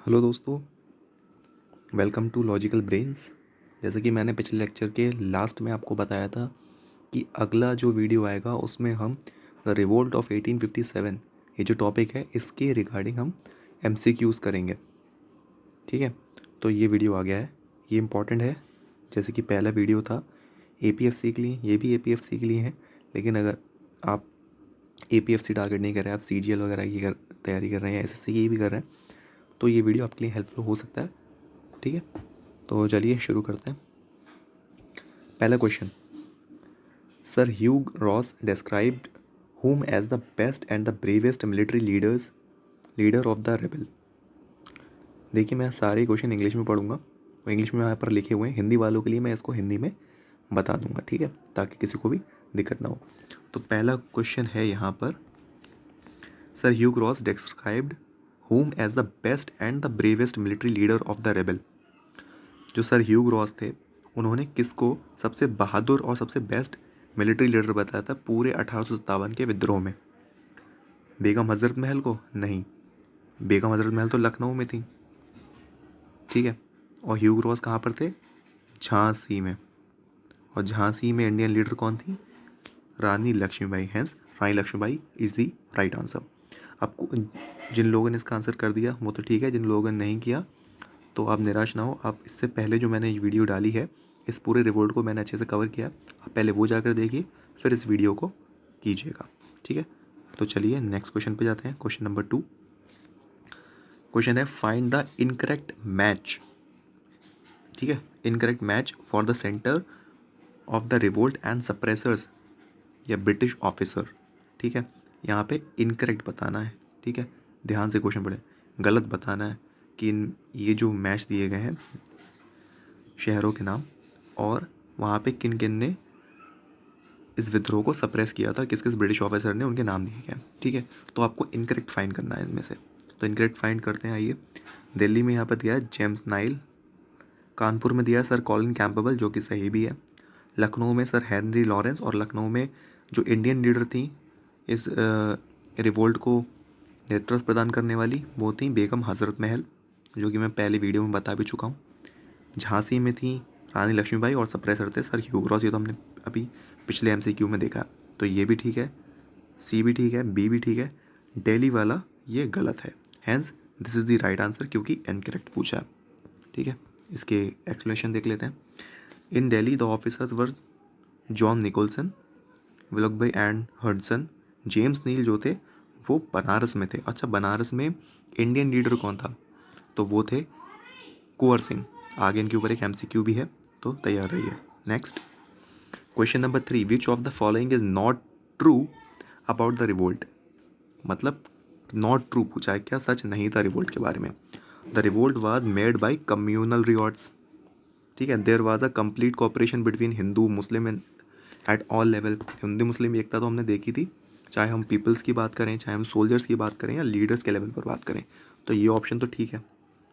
Hello दोस्तों, welcome to logical brains. जैसे कि मैंने पिछले लेक्चर के लास्ट में आपको बताया था कि अगला जो वीडियो आएगा उसमें हम द रिवोल्ट ऑफ 1857 ये जो टॉपिक है इसके रिगार्डिंग हम एमसीक्यूज़ करेंगे। ठीक है, तो ये वीडियो आ गया है, ये इम्पॉर्टेंट है। जैसे कि पहला वीडियो था एपीएफसी के लिए, ये भी एपीएफसी के लिए है, लेकिन अगर आप एपीएफसी टारगेट नहीं कर रहे, आप सीजीएल वगैरह की तैयारी कर रहे हैं, एसएससी की भी कर रहे हैं, तो ये वीडियो आपके लिए हेल्पफुल हो सकता है। ठीक है, तो चलिए शुरू करते हैं। पहला question, sir Hugh Rose described whom as the best and the bravest military leader of the rebel. देखिए, मैं सारे क्वेश्चन इंग्लिश में पढ़ूंगा और इंग्लिश में यहाँ पर लिखे हुए हैं, हिंदी वालों के लिए मैं इसको हिंदी में बता दूंगा, ठीक है, ताकि किसी को भी दिक्कत ना हो। तो पहला क्वेश्चन है यहाँ पर, sir Hugh Rose described whom as the best and the bravest military leader of the rebel. जो सर ह्यूग रॉस थे, उन्होंने किसको सबसे बहादुर और सबसे बेस्ट मिलिट्री लीडर बताया था पूरे 1857 के विद्रोह में? बेगम हज़रत महल को? नहीं, बेगम हज़रत महल तो लखनऊ में थी, ठीक है। और ह्यूग रॉस कहाँ पर थे? झांसी में। और झांसी में इंडियन लीडर कौन थी? Rani Lakshmibai. Hence Rani Lakshmibai is the right answer. आपको जिन लोगों ने इसका आंसर कर दिया वो तो ठीक है, जिन लोगों ने नहीं किया तो आप निराश ना हो। आप इससे पहले जो मैंने वीडियो डाली है, इस पूरे रिवोल्ट को मैंने अच्छे से कवर किया, आप पहले वो जाकर देखिए, फिर इस वीडियो को कीजिएगा, ठीक है। तो चलिए नेक्स्ट क्वेश्चन पे जाते हैं। क्वेश्चन नंबर 2 क्वेश्चन है, फाइंड द इनकरेक्ट मैच। ठीक है, incorrect match for the centre of the revolt and suppressors या ब्रिटिश ऑफिसर। ठीक है, यहाँ पे इनकरेक्ट बताना है, ठीक है, ध्यान से क्वेश्चन पढ़े, गलत बताना है कि ये जो मैच दिए गए हैं शहरों के नाम और वहाँ पे किन किन ने इस विद्रोह को सप्रेस किया था, किस किस ब्रिटिश ऑफिसर ने, उनके नाम दिए गए, ठीक है। तो आपको इनकरेक्ट फाइंड करना है इनमें से। तो इनकरेक्ट फाइंड करते हैं, आइए। दिल्ली में यहाँ पर दिया है जेम्स नाइल, कानपुर में दिया है सर कॉलिन कैंपबेल, जो कि सही भी है, लखनऊ में सर हेनरी लॉरेंस, और लखनऊ में जो इंडियन लीडर थी इस रिवोल्ट को नेतृत्व प्रदान करने वाली, वो थी बेगम हज़रत महल, जो कि मैं पहले वीडियो में बता भी चुका हूँ। झांसी में थी रानी लक्ष्मीबाई और सप्रेसर थे सर ह्यूग रॉस, ये तो हमने अभी पिछले एमसीक्यू में देखा। तो ये भी ठीक है, सी भी ठीक है, बी भी ठीक है, दिल्ली वाला ये गलत है। Hence this is the right answer, क्योंकि इनकरेक्ट पूछा, ठीक है। इसके एक्सप्लेनेशन देख लेते हैं। In Delhi the officers were John Nicholson, Willoughby and Hudson. James Neill जो थे वो बनारस में थे। अच्छा, बनारस में इंडियन लीडर कौन था? तो वो थे कुंवर सिंह। आगे इनके ऊपर एक एमसीक्यू भी है, तो तैयार रहिए। Next question number 3, which of the following is not true about the revolt. मतलब नॉट ट्रू पूछा है, क्या सच नहीं था रिवोल्ट के बारे में? The revolt was made by communal rewards, ठीक है। There was a complete cooperation between Hindu Muslim and at all level. Hindu Muslim एकता तो हमने देखी थी, चाहे हम पीपल्स की बात करें, चाहे हम सोल्जर्स की बात करें या लीडर्स के लेवल पर बात करें, तो ये ऑप्शन तो ठीक है,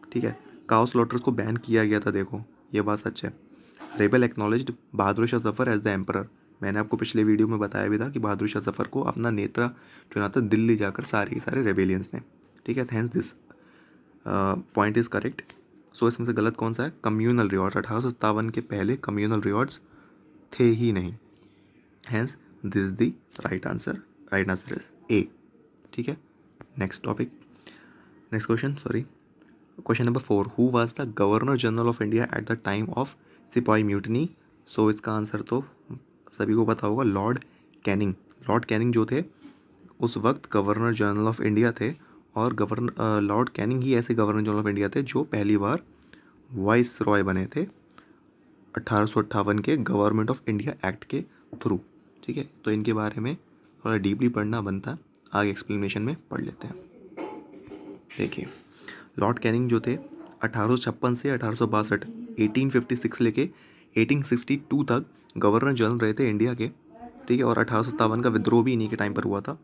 ठीक है। काउ स्लॉटर्स को बैन किया गया था, देखो ये बात सच है। Rebel acknowledged Bahadur Shah Zafar as the emperor. मैंने आपको पिछले वीडियो में बताया भी था कि बहादुर शाह जफर को अपना नेता चुना था दिल्ली जाकर सारे के सारे रेबेलियंस ने, ठीक है। Hence this point is correct. So इसमें से गलत कौन सा है? कम्युनल रिवॉर्ड्स, 1857 के पहले कम्युनल रिवॉर्ड्स थे ही नहीं। Hence this is the right answer. Right answer is A, ठीक है। Next topic, next question, sorry, question number 4, who was the governor general of India at the time of sepoy mutiny. So इसका answer तो सभी को पता होगा, Lord Canning. Lord Canning जो थे उस वक्त गवर्नर जनरल ऑफ इंडिया थे, और गवर्नर लॉर्ड कैनिंग ही ऐसे गवर्नर जनरल ऑफ इंडिया थे जो पहली बार वाइस रॉय बने थे 1858 के गवर्नमेंट ऑफ इंडिया एक्ट के थ्रू, ठीक है। तो इनके बारे में थोड़ा डीपली पढ़ना बनता है, आगे एक्सप्लेनेशन में पढ़ लेते हैं। देखिए, लॉर्ड कैनिंग जो थे 1856 से 1862, 1856 लेके 1862 तक गवर्नर जनरल रहे थे इंडिया के, ठीक है। और 1857 का विद्रोह भी इन्हीं के टाइम पर हुआ था।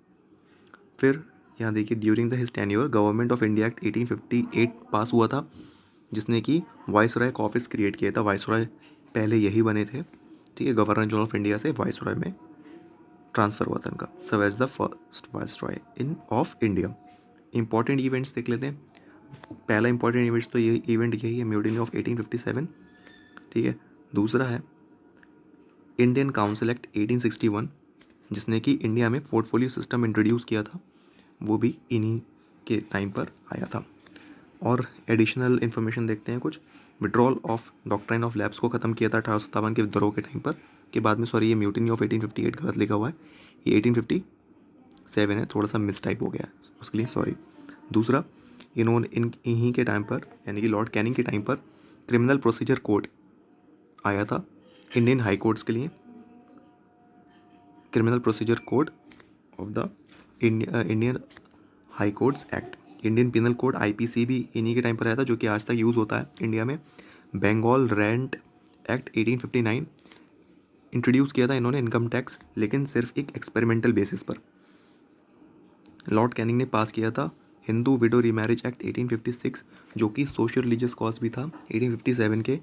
फिर यहाँ देखिए, during the his tenure government of India act 1858 पास हुआ था, जिसने कि वाइसरॉय का ऑफिस क्रिएट किया था। वाइसरॉय पहले यही बने थे, ठीक है, गवर्नर जनरल ऑफ इंडिया से वाइसरॉय में ट्रांसफ़र हुआ था इनका। Served as the first viceroy in of India. Important events देख लेते हैं। पहला इंपॉर्टेंट इवेंट तो ये इवेंट यही है, म्यूटिनी ऑफ 1857, ठीक है। दूसरा है इंडियन काउंसिल एक्ट 1861, जिसने कि इंडिया में पोर्टफोलियो सिस्टम इंट्रोड्यूस किया था, वो भी इन्हीं के टाइम पर आया था। और एडिशनल इन्फॉर्मेशन देखते हैं कुछ। Withdrawal of doctrine of labs को ख़त्म किया था 1857 के विद्रोह के टाइम पर, के बाद में, सॉरी ये म्यूटिनी ऑफ 1858 गलत लिखा हुआ है, ये 1857 है, थोड़ा सा मिस टाइप हो गया है, उसके लिए सॉरी। दूसरा, इन्होंने इन्हीं के टाइम पर, यानी कि लॉर्ड कैनिंग के टाइम पर क्रिमिनल प्रोसीजर कोड आया था इंडियन हाई कोर्ट्स के लिए। Criminal procedure code of the Indian high courts act. Indian penal code IPC भी इन्हीं के टाइम पर आया था, जो कि आज तक यूज़ होता है इंडिया में। बंगाल रेंट एक्ट 1859 इंट्रोड्यूस किया था इन्होंने इनकम टैक्स, लेकिन सिर्फ एक एक्सपेरिमेंटल बेसिस पर। लॉर्ड कैनिंग ने पास किया था हिंदू विडो रीमैरिज एक्ट 1856, जो कि सोशल रिलीजियस कॉज भी था 1857 के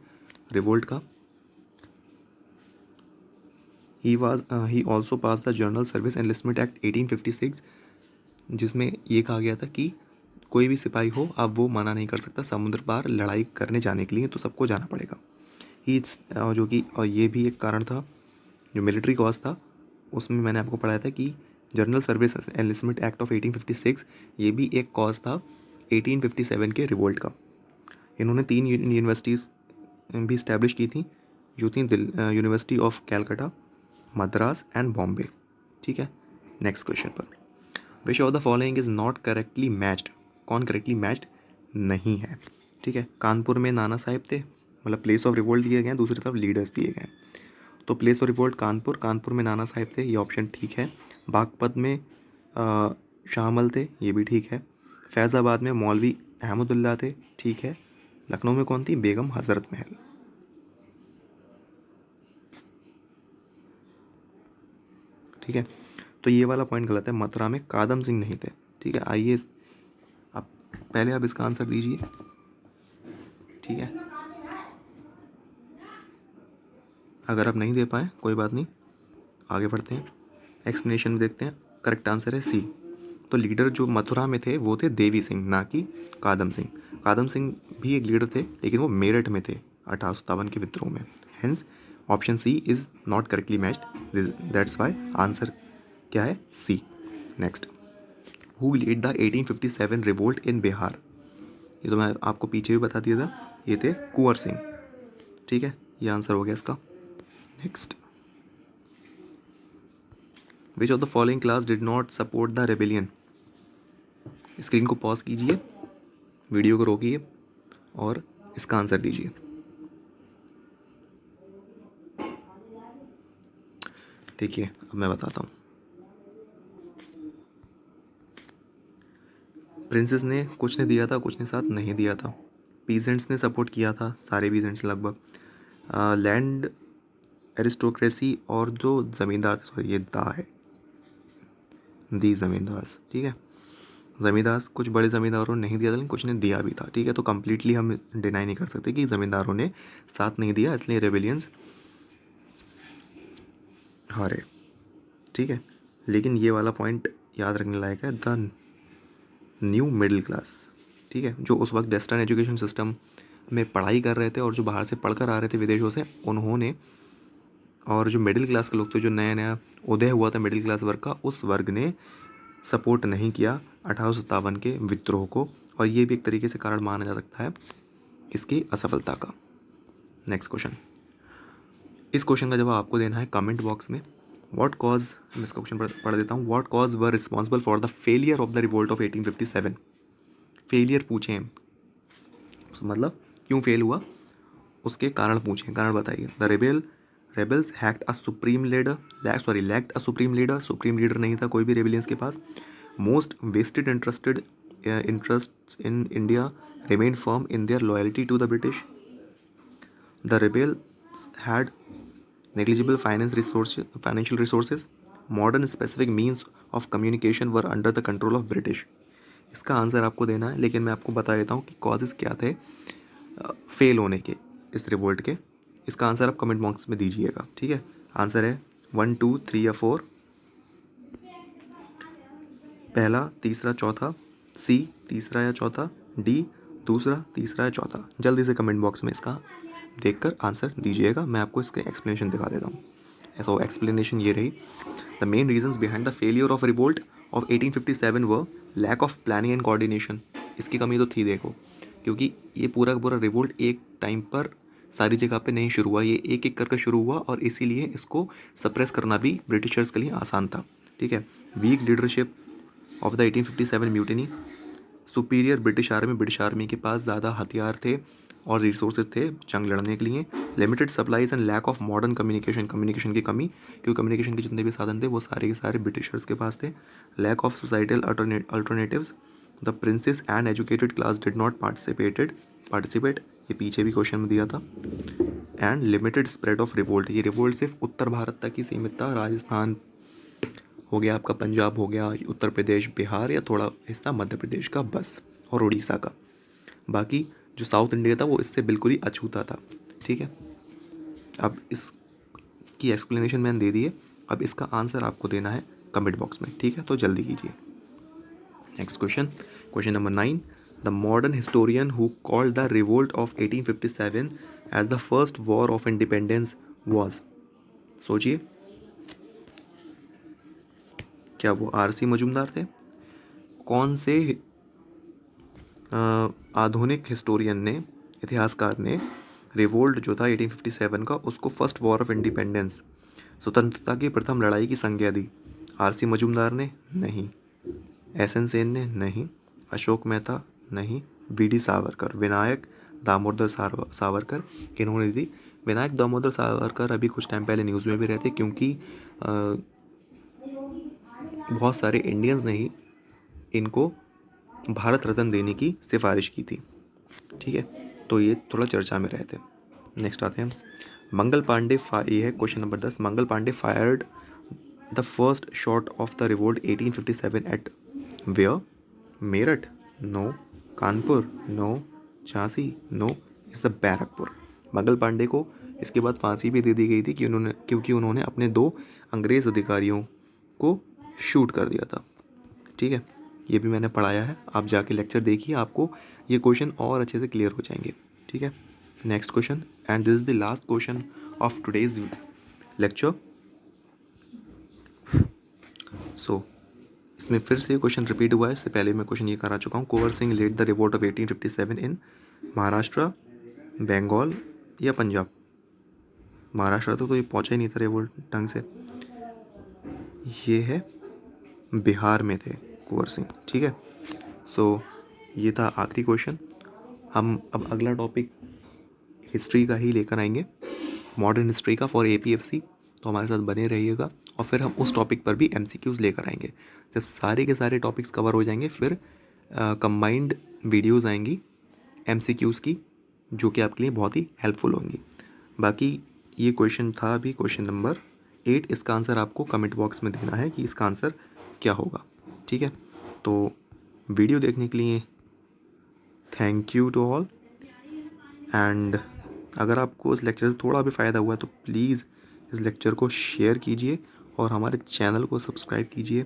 रिवोल्ट का। He also pass the journal service enlistment act 1856, जिसमें ये कहा गया था कि कोई भी सिपाही हो, अब वो मना नहीं कर सकता समुद्र पार लड़ाई करने जाने के लिए, तो सबको जाना पड़ेगा। ही जो कि, और ये भी एक कारण था जो मिलिट्री कॉज था, उसमें मैंने आपको पढ़ाया था कि general service enlistment act of 1856 ये भी एक कॉज था 1857 के रिवोल्ट का। इन्होंने 3 यूनिवर्सिटीज़ भी इस्टेब्लिश की थी, जो थी university of Calcutta, Madras and Bombay, ठीक है। नेक्स्ट क्वेश्चन पर, which of the following is not correctly matched, कौन करेक्टली मैच्ड नहीं है, ठीक है। कानपुर में नाना साहिब थे, मतलब प्लेस ऑफ रिवोल्ट दिए गए हैं, दूसरी तरफ लीडर्स दिए गए हैं। तो place of revolt Kanpur, Kanpur में नाना साहिब थे, ये ऑप्शन ठीक है। बागपत में शाहमल थे, ये भी ठीक है। फैज़ाबाद में मौलवी अहमदुल्ला थे, ठीक है। लखनऊ में कौन थी, बेगम हज़रत महल। ठीक है, तो ये वाला पॉइंट गलत है, मथुरा में कादम सिंह नहीं थे, ठीक है। आइए आप पहले आप इसका आंसर दीजिए, ठीक है। अगर आप नहीं दे पाए कोई बात नहीं, आगे बढ़ते हैं, एक्सप्लेनेशन में देखते हैं। करेक्ट आंसर है सी। तो लीडर जो मथुरा में थे वो थे देवी सिंह, ना कि कादम सिंह। कादम सिंह भी एक लीडर थे, लेकिन वो मेरठ में थे 1857 के विद्रोह में। Hence option C is not correctly matched, that's why answer क्या है, C. Next, who lead the 1857 revolt in Bihar, ये तो मैं आपको पीछे भी बता दिया था, ये थे कुंवर सिंह, ठीक है। ये आंसर हो गया इसका। Next, which of the following class did not support the rebellion. Screen को पॉज कीजिए, वीडियो को रोकिए और इसका आंसर दीजिए। देखिए अब मैं बताता हूँ। प्रिंसेस ने कुछ ने दिया था, कुछ ने साथ नहीं दिया था। पीजेंट्स ने सपोर्ट किया था, सारे पीजेंट्स लगभग। लैंड एरिस्टोक्रेसी और जो ज़मींदार थे, सॉरी ये दा है, दी ज़मींदार्स, ठीक है। ज़मींदार, कुछ बड़े ज़मींदारों ने नहीं दिया था, लेकिन कुछ ने दिया भी था, ठीक है। तो कम्प्लीटली हम डिनाई नहीं कर सकते कि ज़मींदारों ने साथ नहीं दिया, इसलिए रेबेलियंस हारे, ठीक है। लेकिन ये वाला पॉइंट याद रखने लायक है, द न्यू मिडिल क्लास, ठीक है, जो उस वक्त वेस्टर्न एजुकेशन सिस्टम में पढ़ाई कर रहे थे और जो बाहर से पढ़कर आ रहे थे विदेशों से, उन्होंने, और जो मिडिल क्लास के लोग थे, जो नया नया उदय हुआ था मिडिल क्लास वर्ग का, उस वर्ग ने सपोर्ट नहीं किया 1857 के विद्रोह को, और ये भी एक तरीके से कारण माना जा सकता है इसकी असफलता का। नेक्स्ट क्वेश्चन, इस क्वेश्चन का जवाब आपको देना है कमेंट बॉक्स में। व्हाट कॉज, मैं इसका क्वेश्चन पढ़ देता हूँ। What cause were responsible for the failure of the revolt of 1857। Failure पूछे हैं, मतलब क्यों फेल हुआ, उसके कारण पूछे, कारण बताइए। The rebels hacked a supreme leader, lacked a supreme leader, supreme leader नहीं था कोई भी रेबेलियंस के पास। Most vested interest in India remain firm in their loyalty to the British. The rebels had negligible financial resources. Modern specific means of communication were under the control of British. इसका answer आपको देना है, लेकिन मैं आपको बता देता हूँ कि कॉजेज़ क्या थे फेल होने के इस रिवोल्ट के। इसका आंसर आप कमेंट बॉक्स में दीजिएगा, ठीक है। आंसर है 1, 2, 3 या 4, पहला, तीसरा, चौथा, सी तीसरा या चौथा, डी दूसरा, तीसरा या चौथा? जल्दी से कमेंट बॉक्स में इसका देखकर आंसर दीजिएगा, मैं आपको इसके एक्सप्लेनेशन दिखा देता हूँ। ऐसा एक्सप्लेनेशन ये रही, the main reasons behind the failure of revolt of 1857 was lack of planning and coordination. इसकी कमी तो थी देखो, क्योंकि ये पूरा का पूरा रिवोल्ट एक टाइम पर सारी जगह पे नहीं शुरू हुआ, ये एक एक करके शुरू हुआ और इसीलिए इसको सप्रेस करना भी ब्रिटिशर्स के लिए आसान था। ठीक है। Weak leadership of the 1857 mutiny, superior British army के पास ज़्यादा हथियार थे और रिसोर्सेज थे जंग लड़ने के लिए। Limited supplies and lack of modern communication की कमी, क्योंकि कम्युनिकेशन के जितने भी साधन थे वो सारे के सारे ब्रिटिशर्स के पास थे। Lack of societal alternatives, the princes and educated class did not participate, ये पीछे भी क्वेश्चन में दिया था। And limited spread of revolt, ये रिवोल्ट सिर्फ उत्तर भारत तक ही सीमित था, राजस्थान हो गया आपका, पंजाब हो गया, उत्तर प्रदेश, बिहार या थोड़ा हिस्सा मध्य प्रदेश का बस, और उड़ीसा का। बाकी जो साउथ इंडिया था वो इससे बिल्कुल ही अछूता था। ठीक है। अब इसकी एक्सप्लेनेशन मैंने दे दी है, अब इसका आंसर आपको देना है कमेंट बॉक्स में। ठीक है, तो जल्दी कीजिए। Next question number 9, the modern historian who called the revolt of 1857 as the first war of independence was. सोचिए, क्या वो RC मजूमदार थे? कौन से आधुनिक हिस्टोरियन ने, इतिहासकार ने रिवोल्ट जो था 1857 का, उसको फर्स्ट वॉर ऑफ इंडिपेंडेंस, स्वतंत्रता की प्रथम लड़ाई की संज्ञा दी? RC मजूमदार ने? नहीं। SN सेन ने? नहीं। अशोक मेहता? नहीं। VD सावरकर, विनायक दामोदर सावरकर, किन्होंने दी? विनायक दामोदर सावरकर अभी कुछ टाइम पहले न्यूज़ में भी रहते, क्योंकि बहुत सारे इंडियंस ने ही इनको भारत रत्न देने की सिफारिश की थी। ठीक है, तो ये थोड़ा चर्चा में रहे थे। नेक्स्ट आते हैं, मंगल पांडे, ये है question number 10, Mangal Pandey fired the first shot of the revolt 1857 at where? Meerut? No. Kanpur? No. Jhansi? No. Is the Barrackpore. Mangal Pandey को इसके बाद फांसी भी दे दी गई थी क्योंकि उन्होंने अपने 2 अंग्रेज़ अधिकारियों को शूट कर दिया था। ठीक है, ये भी मैंने पढ़ाया है, आप जाके लेक्चर देखिए, आपको ये क्वेश्चन और अच्छे से क्लियर हो जाएंगे। ठीक है। Next question, and this is the last question of today's lecture. So इसमें फिर से क्वेश्चन रिपीट हुआ है, इससे पहले मैं क्वेश्चन ये करा चुका हूँ। Kunwar Singh led the revolt of 1857 in Maharashtra, Bengal या पंजाब? महाराष्ट्र तो कोई पहुँचा ही नहीं था रिवोल्ट ढंग से, ये है बिहार में थे कुंवर सिंह। ठीक है। सो ये था आखिरी क्वेश्चन। हम अब अगला टॉपिक हिस्ट्री का ही लेकर आएंगे, मॉडर्न हिस्ट्री का फॉर APFC, तो हमारे साथ बने रहिएगा। और फिर हम उस टॉपिक पर भी MCQs लेकर आएंगे। जब सारे के सारे टॉपिक्स कवर हो जाएंगे, फिर कंबाइंड वीडियोस आएंगी MCQs की, जो कि आपके लिए बहुत ही हेल्पफुल होंगी। बाकी ये क्वेश्चन था अभी क्वेश्चन नंबर 8, इसका आंसर आपको कमेंट बॉक्स में देना है कि इसका आंसर क्या होगा। ठीक है, तो वीडियो देखने के लिए thank you to all. And अगर आपको इस लेक्चर से थोड़ा भी फ़ायदा हुआ तो प्लीज़ इस लेक्चर को शेयर कीजिए और हमारे चैनल को सब्सक्राइब कीजिए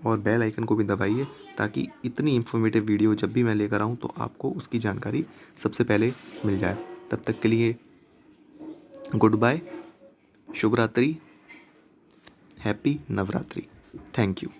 और बेल आइकन को भी दबाइए, ताकि इतनी इन्फॉर्मेटिव वीडियो जब भी मैं लेकर आऊँ तो आपको उसकी जानकारी सबसे पहले मिल जाए। तब तक के लिए गुड बाय, शुभ रात्रि, हैप्पी नवरात्रि, थैंक यू।